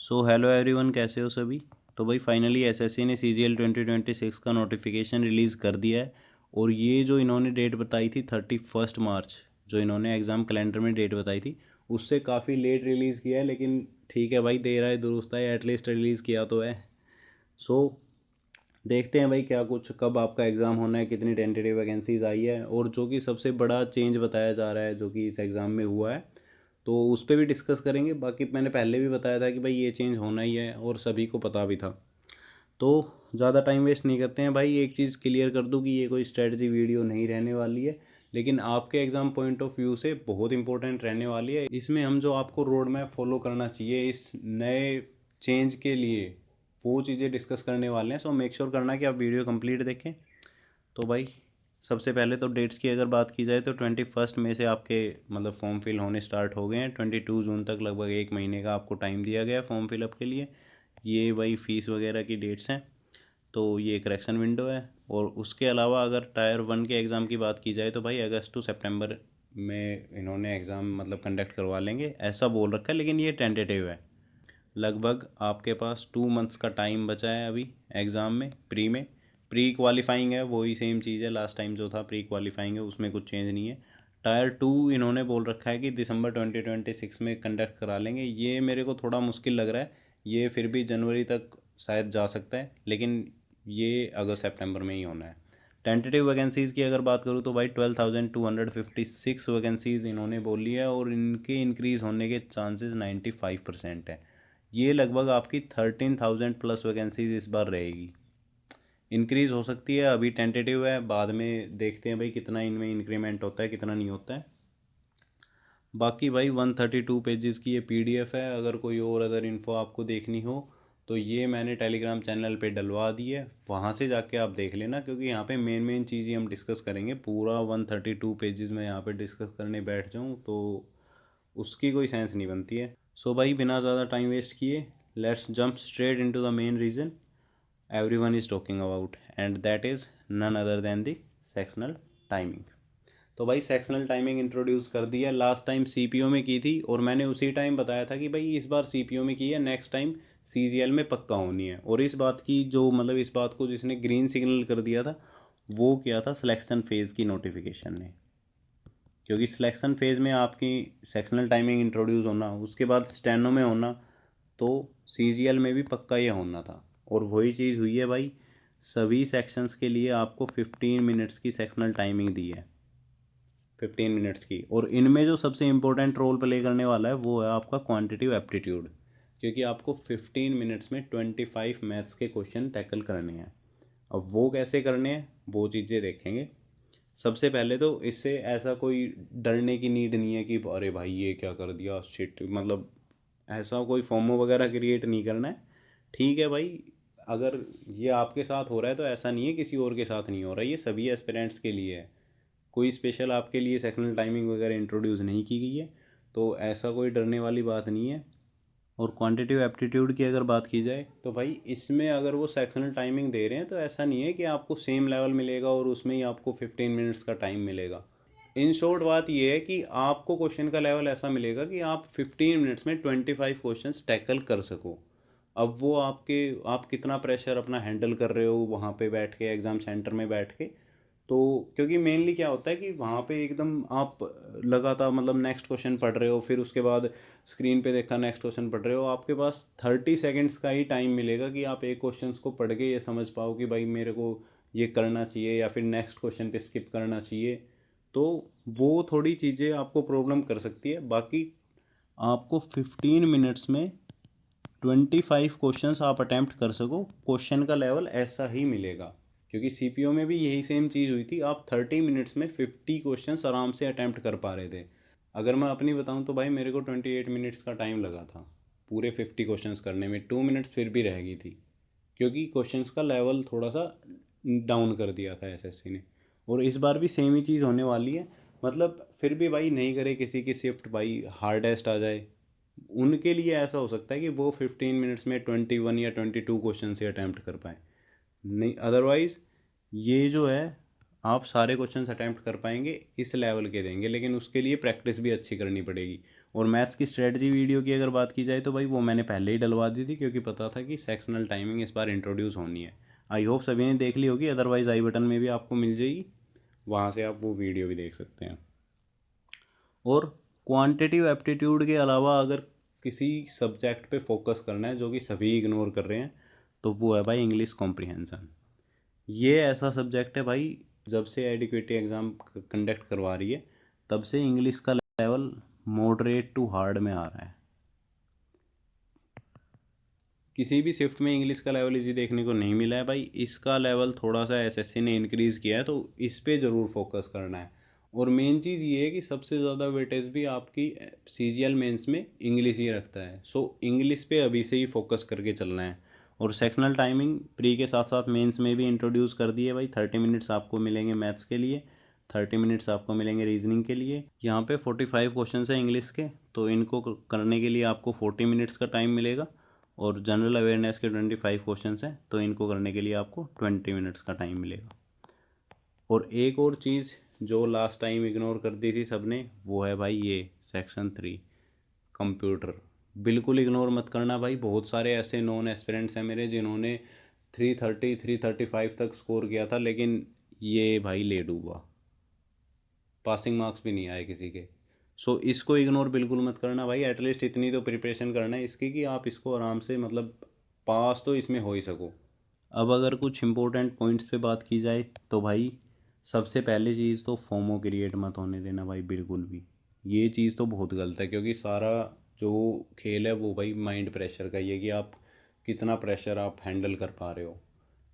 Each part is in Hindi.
सो हेलो एवरीवन, कैसे हो सभी। तो भाई फाइनली एसएससी ने CGL 2026 का नोटिफिकेशन रिलीज़ कर दिया है। और ये जो इन्होंने डेट बताई थी 31 मार्च, जो इन्होंने एग्ज़ाम कैलेंडर में डेट बताई थी, उससे काफ़ी लेट रिलीज़ किया है। लेकिन ठीक है भाई, देर आए दुरुस्त आए, एटलीस्ट रिलीज़ किया तो है। सो देखते हैं भाई क्या कुछ, कब आपका एग्ज़ाम होना है, कितनी टेंटेटिव वैकेंसीज आई है। और जो कि सबसे बड़ा चेंज बताया जा रहा है जो कि इस एग्ज़ाम में हुआ है, तो उस पर भी डिस्कस करेंगे। बाकी मैंने पहले भी बताया था कि भाई ये चेंज होना ही है और सभी को पता भी था। तो ज़्यादा टाइम वेस्ट नहीं करते हैं भाई, एक चीज़ क्लियर कर दूं कि ये कोई स्ट्रेटजी वीडियो नहीं रहने वाली है, लेकिन आपके एग्ज़ाम पॉइंट ऑफ व्यू से बहुत इंपॉर्टेंट रहने वाली है। इसमें हम जो आपको रोड मैप फॉलो करना चाहिए इस नए चेंज के लिए, वो चीज़ें डिस्कस करने वाले हैं। सो मेक श्योर करना कि आप वीडियो कंप्लीट देखें। तो भाई सबसे पहले तो डेट्स की अगर बात की जाए तो 21 मई से आपके मतलब फॉर्म फिल होने स्टार्ट हो गए हैं। 22 जून तक लगभग एक महीने का आपको टाइम दिया गया है फॉर्म फिलअप के लिए। ये भाई फीस वगैरह की डेट्स हैं। तो ये करेक्शन विंडो है। और उसके अलावा अगर टायर 1 के एग्ज़ाम की बात की जाए तो भाई अगस्त टू सितंबर में इन्होंने एग्ज़ाम मतलब कंडक्ट करवा लेंगे ऐसा बोल रखा है, लेकिन ये टेंटेटिव है। लगभग आपके पास 2 मंथ्स का टाइम बचा है अभी एग्ज़ाम में। प्री क्वालिफाइंग है, वही सेम चीज़ है, लास्ट टाइम जो था प्री क्वालिफाइंग है, उसमें कुछ चेंज नहीं है। टायर 2 इन्होंने बोल रखा है कि दिसंबर 2026 में कंडक्ट करा लेंगे। ये मेरे को थोड़ा मुश्किल लग रहा है, ये फिर भी जनवरी तक शायद जा सकता है, लेकिन ये अगस्त सितंबर में ही होना है। टेंटेटिव वैकेंसीज़ की अगर बात करूँ तो भाई 12,256 वैकेंसीज़ इन्होंने बोली है, और इनके इंक्रीज़ होने के चांसेस 95% है। ये लगभग आपकी 13,000 प्लस वैकेंसीज इस बार रहेगी। इंक्रीज़ हो सकती है, अभी टेंटेटिव है, बाद में देखते हैं भाई कितना इनमें इंक्रीमेंट होता है कितना नहीं होता है। बाकी भाई 132 पेजेस की ये PDF है। अगर कोई और अदर इन्फो आपको देखनी हो तो ये मैंने टेलीग्राम चैनल पे डलवा दी है, वहाँ से जाके आप देख लेना, क्योंकि यहाँ पे मेन चीज़ हम डिस्कस करेंगे। पूरा 132 पेजेस में यहाँ पे डिस्कस करने बैठ जाऊँ तो उसकी कोई सेंस नहीं बनती है। सो भाई बिना ज़्यादा टाइम वेस्ट किए, let's jump straight into the main reason everyone is talking about, and that is none other than the sectional timing। तो भाई सेक्शनल टाइमिंग इंट्रोड्यूस कर दी है। लास्ट टाइम CPO में की थी, और मैंने उसी टाइम बताया था कि भाई इस बार CPO में की है, नेक्स्ट टाइम CGL में पक्का होनी है। और इस बात की जो मतलब इस बात को जिसने ग्रीन सिग्नल कर दिया था वो किया था सिलेक्शन फेज़ की नोटिफिकेशन ने। क्योंकि सिलेक्शन फेज़ में आपकी सेक्शनल टाइमिंग इंट्रोड्यूस होना, उसके बाद स्टेनो में होना, तो CGL में भी पक्का ये होना था। और वही चीज़ हुई है भाई, सभी सेक्शंस के लिए आपको 15 मिनट्स की सेक्शनल टाइमिंग दी है, 15 मिनट्स की। और इनमें जो सबसे इम्पोर्टेंट रोल प्ले करने वाला है वो है आपका क्वांटिटिव एप्टीट्यूड, क्योंकि आपको 15 मिनट्स में 25 मैथ्स के क्वेश्चन टैकल करने हैं। अब वो कैसे करने हैं वो चीज़ें देखेंगे। सबसे पहले तो इससे ऐसा कोई डरने की नीड नहीं है कि अरे भाई ये क्या कर दिया शिट, मतलब ऐसा कोई फॉर्मो वगैरह क्रिएट नहीं करना है। ठीक है भाई, अगर ये आपके साथ हो रहा है तो ऐसा नहीं है किसी और के साथ नहीं हो रहा है, ये सभी एस्पिरेंट्स के लिए है। कोई स्पेशल आपके लिए सेक्शनल टाइमिंग वगैरह इंट्रोड्यूस नहीं की गई है, तो ऐसा कोई डरने वाली बात नहीं है। और क्वांटिटिव एप्टीट्यूड की अगर बात की जाए तो भाई इसमें अगर वो सेक्शनल टाइमिंग दे रहे हैं तो ऐसा नहीं है कि आपको सेम लेवल मिलेगा और उसमें ही आपको 15 मिनट्स का टाइम मिलेगा। इन शॉर्ट बात ये है कि आपको क्वेश्चन का लेवल ऐसा मिलेगा कि आप 15 मिनट्स में 25 क्वेश्चंस टैकल कर सको। अब वो आप कितना प्रेशर अपना हैंडल कर रहे हो वहाँ पे बैठ के, एग्ज़ाम सेंटर में बैठ के। तो क्योंकि मेनली क्या होता है कि वहाँ पे एकदम आप लगातार मतलब नेक्स्ट क्वेश्चन पढ़ रहे हो, फिर उसके बाद स्क्रीन पे देखा नेक्स्ट क्वेश्चन पढ़ रहे हो, आपके पास 30 सेकेंड्स का ही टाइम मिलेगा कि आप एक क्वेश्चन को पढ़ के ये समझ पाओ कि भाई मेरे को ये करना चाहिए या फिर नेक्स्ट क्वेश्चन पे स्किप करना चाहिए। तो वो थोड़ी चीज़ें आपको प्रॉब्लम कर सकती है। बाकी आपको 15 मिनट्स में 25 क्वेश्चंस आप अटैम्प्ट कर सको, क्वेश्चन का लेवल ऐसा ही मिलेगा। क्योंकि CPO में भी यही सेम चीज़ हुई थी, आप 30 मिनट्स में 50 क्वेश्चंस आराम से अटैम्प्ट कर पा रहे थे। अगर मैं अपनी बताऊं तो भाई मेरे को 28 मिनट्स का टाइम लगा था पूरे 50 क्वेश्चंस करने में। 2 मिनट्स फिर भी रह गई थी, क्योंकि क्वेश्चंस का लेवल थोड़ा सा डाउन कर दिया था SSC ने। और इस बार भी सेम ही चीज़ होने वाली है। मतलब फिर भी भाई नहीं करे किसी की शिफ्ट, भाई हार्डेस्ट आ जाए, उनके लिए ऐसा हो सकता है कि वो 15 मिनट्स में 21 या 22 क्वेश्चन से अटैम्प्ट कर पाए। नहीं, अदरवाइज़ ये जो है आप सारे क्वेश्चंस अटैम्प्ट कर पाएंगे, इस लेवल के देंगे, लेकिन उसके लिए प्रैक्टिस भी अच्छी करनी पड़ेगी। और मैथ्स की स्ट्रेटजी वीडियो की अगर बात की जाए तो भाई वो मैंने पहले ही डलवा दी थी, क्योंकि पता था कि सेक्शनल टाइमिंग इस बार इंट्रोड्यूस होनी है। आई होप सभी ने देख ली होगी, अदरवाइज़ आई बटन में भी आपको मिल जाएगी, वहाँ से आप वो वीडियो भी देख सकते हैं। और क्वांटिटिव एप्टीट्यूड के अलावा अगर किसी सब्जेक्ट पे फोकस करना है जो कि सभी इग्नोर कर रहे हैं, तो वो है भाई इंग्लिश कॉम्प्रिहेंसन। ये ऐसा सब्जेक्ट है भाई, जब से एडिक्वेटी एग्ज़ाम कंडक्ट करवा रही है तब से इंग्लिश का लेवल मॉडरेट टू हार्ड में आ रहा है। किसी भी शिफ्ट में इंग्लिश का लेवल इजी देखने को नहीं मिला है भाई। इसका लेवल थोड़ा सा एसएससी ने इंक्रीज़ किया है, तो इस पे ज़रूर फोकस करना है। और मेन चीज़ ये है कि सबसे ज़्यादा वेटेज भी आपकी सीजीएल मेंस में इंग्लिश ही रखता है। सो इंग्लिश पे अभी से ही फोकस करके चलना है। और सेक्शनल टाइमिंग प्री के साथ साथ मेंस में भी इंट्रोड्यूस कर दी है भाई। 30 मिनट्स आपको मिलेंगे मैथ्स के लिए, 30 मिनट्स आपको मिलेंगे रीजनिंग के लिए। यहाँ पे 45 क्वेश्चन है इंग्लिश के, तो इनको करने के लिए आपको 40 मिनट्स का टाइम मिलेगा। और जनरल अवेयरनेस के 25 क्वेश्चंस हैं, तो इनको करने के लिए आपको 20 मिनट्स का टाइम मिलेगा। और एक और चीज़ जो लास्ट टाइम इग्नोर कर दी थी सबने, वो है भाई ये सेक्शन 3 कंप्यूटर। बिल्कुल इग्नोर मत करना भाई। बहुत सारे ऐसे नॉन एस्पिरेंट्स हैं मेरे जिन्होंने 330 335 तक स्कोर किया था, लेकिन ये भाई ले डूबा, पासिंग मार्क्स भी नहीं आए किसी के। सो इसको इग्नोर बिल्कुल मत करना भाई। एटलीस्ट इतनी तो प्रिपरेशन करना है इसकी कि आप इसको आराम से मतलब पास तो इसमें हो ही सको। अब अगर कुछ इंपॉर्टेंट पॉइंट्स पे बात की जाए तो भाई सबसे पहले चीज़ तो फोमो क्रिएट मत होने देना भाई, बिल्कुल भी। ये चीज़ तो बहुत गलत है, क्योंकि सारा जो खेल है वो भाई माइंड प्रेशर का ही है कि आप कितना प्रेशर आप हैंडल कर पा रहे हो।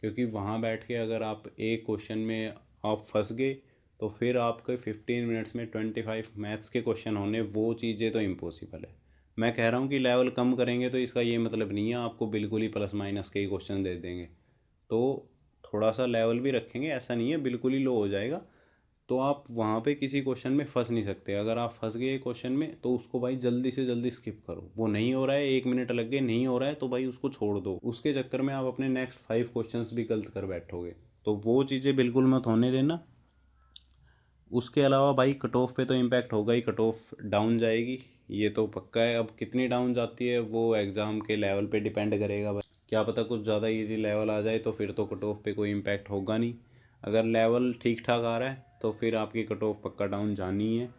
क्योंकि वहाँ बैठ के अगर आप एक क्वेश्चन में आप फंस गए तो फिर आपके 15 मिनट्स में 25 मैथ्स के क्वेश्चन होने, वो चीज़ें तो इम्पॉसिबल है। मैं कह रहा हूँ कि लेवल कम करेंगे तो इसका ये मतलब नहीं है आपको बिल्कुल ही प्लस माइनस के ही क्वेश्चन दे देंगे। तो थोड़ा सा लेवल भी रखेंगे, ऐसा नहीं है बिल्कुल ही लो हो जाएगा। तो आप वहाँ पे किसी क्वेश्चन में फंस नहीं सकते। अगर आप फंस गए क्वेश्चन में तो उसको भाई जल्दी से जल्दी स्किप करो। वो नहीं हो रहा है, 1 मिनट लग गए, नहीं हो रहा है तो भाई उसको छोड़ दो। उसके चक्कर में आप अपने नेक्स्ट 5 क्वेश्चंस भी गलत कर बैठोगे, तो वो चीज़ें बिल्कुल मत होने देना। उसके अलावा भाई कट ऑफ पे तो इम्पैक्ट होगा ही, कट ऑफ डाउन जाएगी, ये तो पक्का है। अब कितनी डाउन जाती है वो एग्ज़ाम के लेवल पे डिपेंड करेगा भाई। क्या पता कुछ ज़्यादा इजी लेवल आ जाए तो फिर तो कट ऑफ पे कोई इम्पैक्ट होगा नहीं। अगर लेवल ठीक ठाक आ रहा है तो फिर आपकी कट ऑफ पक्का डाउन जानी है।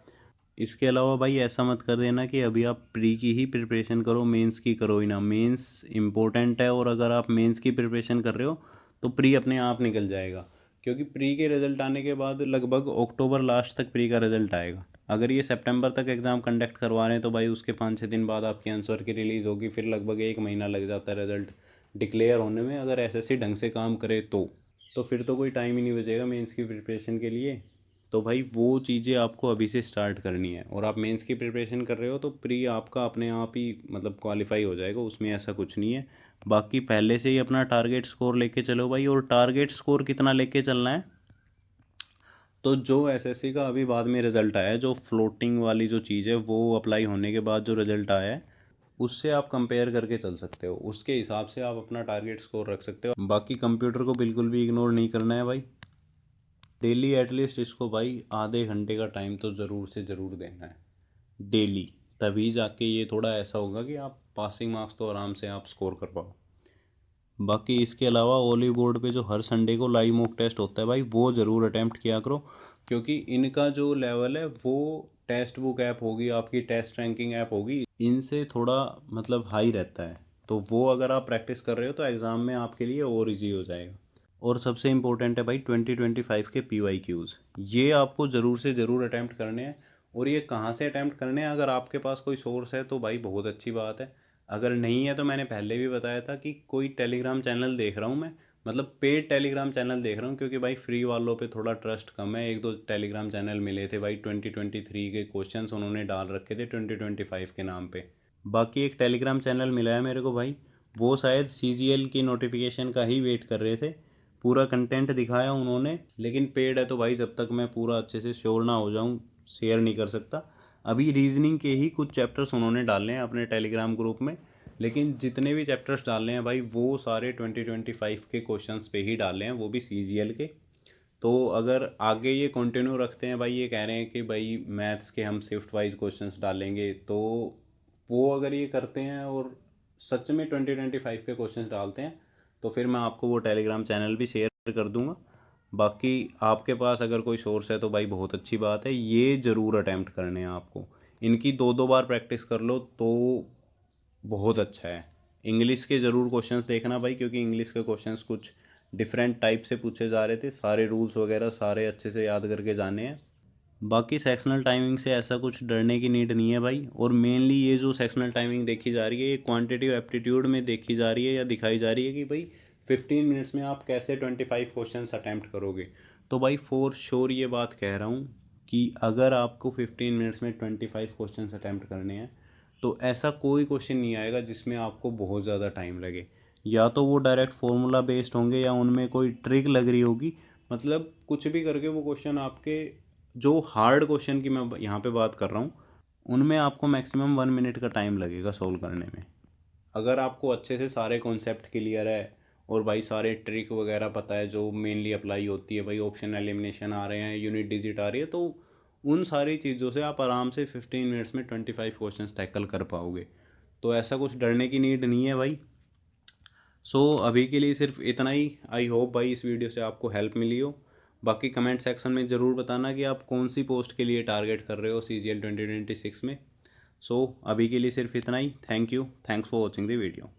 इसके अलावा भाई ऐसा मत कर देना कि अभी आप प्री की ही प्रिपरेशन करो, मेंस की करो ही ना। मेंस इम्पोर्टेंट है, और अगर आप मेंस की प्रिपरेशन कर रहे हो तो प्री अपने आप निकल जाएगा। क्योंकि प्री के रिज़ल्ट आने के बाद लगभग अक्टूबर लास्ट तक प्री का रिज़ल्ट आएगा। अगर ये सितंबर तक एग्ज़ाम कंडक्ट करवा रहे हैं तो भाई उसके 5-6 दिन बाद आपकी आंसर की रिलीज़ होगी, फिर लगभग 1 महीना लग जाता है रिज़ल्ट डिक्लेयर होने में। अगर एसएससी ढंग से काम करे तो फिर तो कोई टाइम ही नहीं बचेगा मेंस की प्रिपरेशन के लिए। तो भाई वो चीज़ें आपको अभी से स्टार्ट करनी है। और आप मेंस की प्रिपरेशन कर रहे हो तो प्री आपका अपने आप ही मतलब क्वालिफाई हो जाएगा, उसमें ऐसा कुछ नहीं है। बाकी पहले से ही अपना टारगेट स्कोर लेके चलो भाई। और टारगेट स्कोर कितना लेके चलना है, तो जो एसएससी का अभी बाद में रिज़ल्ट आया है, जो फ्लोटिंग वाली जो चीज़ है, वो अप्लाई होने के बाद जो रिज़ल्ट आया है उससे आप कंपेयर करके चल सकते हो। उसके हिसाब से आप अपना टारगेट स्कोर रख सकते हो। बाकी कंप्यूटर को बिल्कुल भी इग्नोर नहीं करना है भाई। डेली एटलीस्ट इसको भाई आधे घंटे का टाइम तो ज़रूर से ज़रूर देना है डेली। तभी जाके ये थोड़ा ऐसा होगा कि आप पासिंग मार्क्स तो आराम से आप स्कोर कर पाओ। बाकी इसके अलावा ओली बोर्ड पे जो हर संडे को लाइव मॉक टेस्ट होता है भाई, वो ज़रूर अटैम्प्ट किया करो। क्योंकि इनका जो लेवल है वो टेस्ट बुक ऐप होगी, आपकी टेस्ट रैंकिंग ऐप होगी, इनसे थोड़ा मतलब हाई रहता है। तो वो अगर आप प्रैक्टिस कर रहे हो तो एग्ज़ाम में आपके लिए और ईजी हो जाएगा। और सबसे इम्पोर्टेंट है भाई 2025 के PYQs, ये आपको ज़रूर से ज़रूर अटैम्प्ट करने हैं। और ये कहाँ से अटैम्प्ट करने हैं, अगर आपके पास कोई सोर्स है तो भाई बहुत अच्छी बात है। अगर नहीं है तो मैंने पहले भी बताया था कि कोई टेलीग्राम चैनल देख रहा हूँ मैं, मतलब पेड टेलीग्राम चैनल देख रहा हूँ, क्योंकि भाई फ्री वालों पे थोड़ा ट्रस्ट कम है। 1-2 टेलीग्राम चैनल मिले थे भाई, 2023 के क्वेश्चंस उन्होंने डाल रखे थे 2025 के नाम पे। बाकी एक टेलीग्राम चैनल मिला है मेरे को भाई, वो शायद CGL की नोटिफिकेशन का ही वेट कर रहे थे। पूरा कंटेंट दिखाया उन्होंने, लेकिन पेड है तो भाई जब तक मैं पूरा अच्छे से श्योर ना हो जाऊँ शेयर नहीं कर सकता। अभी रीजनिंग के ही कुछ चैप्टर्स उन्होंने डाले हैं अपने टेलीग्राम ग्रुप में, लेकिन जितने भी चैप्टर्स डाले हैं भाई वो सारे 2025 के क्वेश्चंस पे ही डाले हैं, वो भी CGL के। तो अगर आगे ये कंटिन्यू रखते हैं भाई, ये कह रहे हैं कि भाई मैथ्स के हम शिफ्ट वाइज क्वेश्चंस डालेंगे, तो वो अगर ये करते हैं और सच में 2025 के क्वेश्चंस डालते हैं तो फिर मैं आपको वो टेलीग्राम चैनल भी शेयर कर दूंगा। बाकी आपके पास अगर कोई सोर्स है तो भाई बहुत अच्छी बात है, ये ज़रूर अटैम्प्ट करने हैं आपको। इनकी 2-2 बार प्रैक्टिस कर लो तो बहुत अच्छा है। इंग्लिश के ज़रूर क्वेश्चंस देखना भाई, क्योंकि इंग्लिश के क्वेश्चंस कुछ डिफरेंट टाइप से पूछे जा रहे थे, सारे रूल्स वगैरह सारे अच्छे से याद करके जाने हैं। बाकी सेक्शनल टाइमिंग से ऐसा कुछ डरने की नीड नहीं है भाई। और मेनली ये जो सेक्शनल टाइमिंग देखी जा रही है, ये क्वांटिटिव एप्टीट्यूड में देखी जा रही है या दिखाई जा रही है कि भाई 15 मिनट्स में आप कैसे 25 क्वेश्चन अटैम्प्ट करोगे। तो भाई फॉर श्योर ये बात कह रहा हूँ कि अगर आपको 15 मिनट्स में 25 क्वेश्चन अटैम्प्ट करने हैं तो ऐसा कोई क्वेश्चन नहीं आएगा जिसमें आपको बहुत ज़्यादा टाइम लगे। या तो वो डायरेक्ट फार्मूला बेस्ड होंगे या उनमें कोई ट्रिक लग रही होगी, मतलब कुछ भी करके वो क्वेश्चन आपके, जो हार्ड क्वेश्चन की मैं यहाँ पे बात कर रहा हूँ, उनमें आपको मैक्सिमम 1 मिनट का टाइम लगेगा सोल्व करने में। अगर आपको अच्छे से सारे कॉन्सेप्ट क्लियर है और भाई सारे ट्रिक वगैरह पता है जो मेनली अप्लाई होती है, भाई ऑप्शन एलिमिनेशन आ रहे हैं, यूनिट डिजिट आ रही है, तो उन सारी चीज़ों से आप आराम से 15 मिनट्स में 25 क्वेश्चन टैकल कर पाओगे। तो ऐसा कुछ डरने की नीड नहीं है भाई। अभी के लिए सिर्फ इतना ही। आई होप भाई इस वीडियो से आपको हेल्प मिली हो। बाकी कमेंट सेक्शन में ज़रूर बताना कि आप कौन सी पोस्ट के लिए टारगेट कर रहे हो CGL 2026 में। अभी के लिए सिर्फ इतना ही। Thank you, thanks for watching the video.